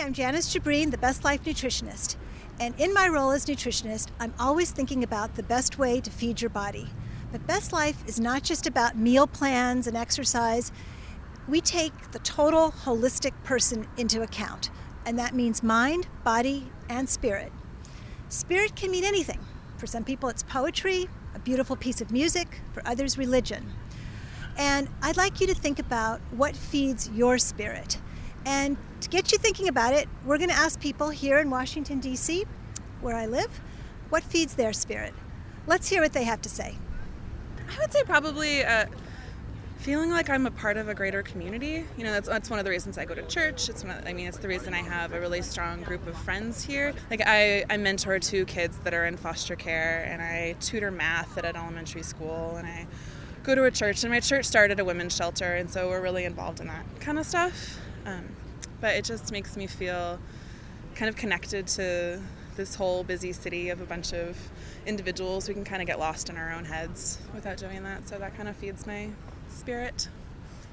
I'm Janis Jibrin, the Best Life nutritionist. And in my role as nutritionist, I'm always thinking about the best way to feed your body. But Best Life is not just about meal plans and exercise. We take the total holistic person into account, and that means mind, body, and spirit. Spirit can mean anything. For some people, it's poetry, a beautiful piece of music, for others, religion. And I'd like you to think about what feeds your spirit. And to get you thinking about it, we're going to ask people here in Washington, D.C., where I live, what feeds their spirit. Let's hear what they have to say. I would say probably feeling like I'm a part of a greater community. You know, that's one of the reasons I go to church. It's the reason I have a really strong group of friends here. Like I mentor 2 kids that are in foster care, and I tutor math at an elementary school, and I go to a church, and my church started a women's shelter, and so we're really involved in that kind of stuff. But it just makes me feel kind of connected to this whole busy city of a bunch of individuals. We can kind of get lost in our own heads without doing that, so that kind of feeds my spirit.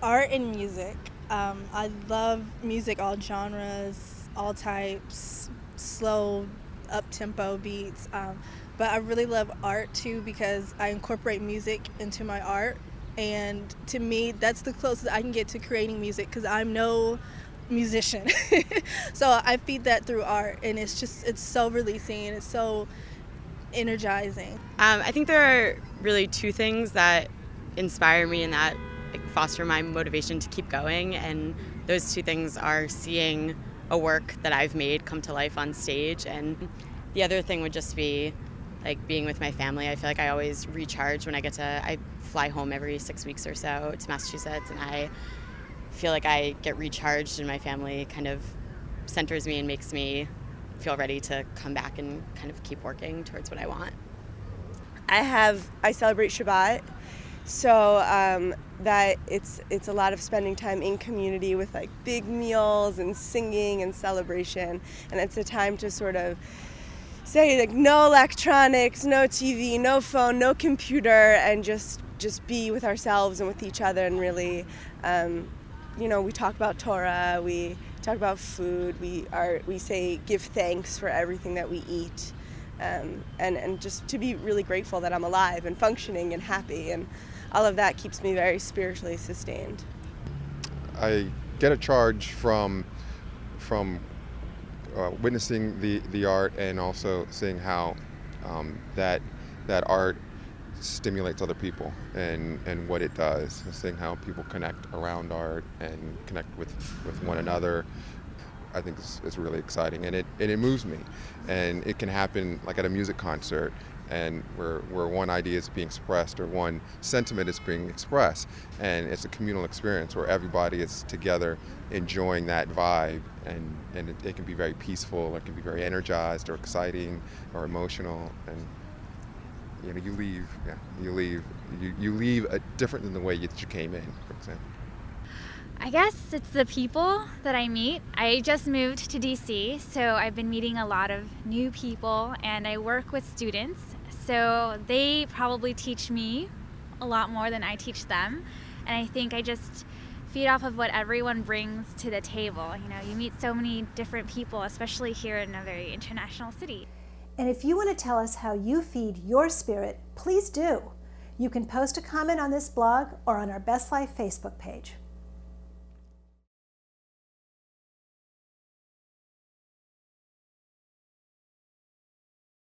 Art and music. I love music, all genres, all types, slow, up-tempo beats. But I really love art too, because I incorporate music into my art. And to me, that's the closest I can get to creating music, because I'm no musician. So I feed that through art, and it's so releasing and it's so energizing. I think there are really 2 things that inspire me and that foster my motivation to keep going, and those 2 things are seeing a work that I've made come to life on stage, and the other thing would just be like being with my family. I feel like I always recharge when I fly home every 6 weeks or so to Massachusetts, and I feel like I get recharged, and my family kind of centers me and makes me feel ready to come back and kind of keep working towards what I want. I celebrate Shabbat, so that it's a lot of spending time in community with like big meals and singing and celebration, and it's a time to sort of say like no electronics, no TV, no phone, no computer, and just be with ourselves and with each other, and really we talk about Torah, we talk about food, we say give thanks for everything that we eat, and just to be really grateful that I'm alive and functioning and happy, and all of that keeps me very spiritually sustained. I get a charge from witnessing the art, and also seeing how that art stimulates other people and what it does, and seeing how people connect around art and connect with one another. I think it's really exciting, and it moves me, and it can happen like at a music concert, and where one idea is being expressed or one sentiment is being expressed, and it's a communal experience where everybody is together enjoying that vibe, and it can be very peaceful, or it can be very energized or exciting or emotional, and you leave different than the way that you came in, for example. I guess it's the people that I meet. I just moved to DC, so I've been meeting a lot of new people, and I work with students, so they probably teach me a lot more than I teach them, and I think I just feed off of what everyone brings to the table. You meet so many different people, especially here in a very international city. And if you want to tell us how you feed your spirit, please do. You can post a comment on this blog or on our Best Life Facebook page.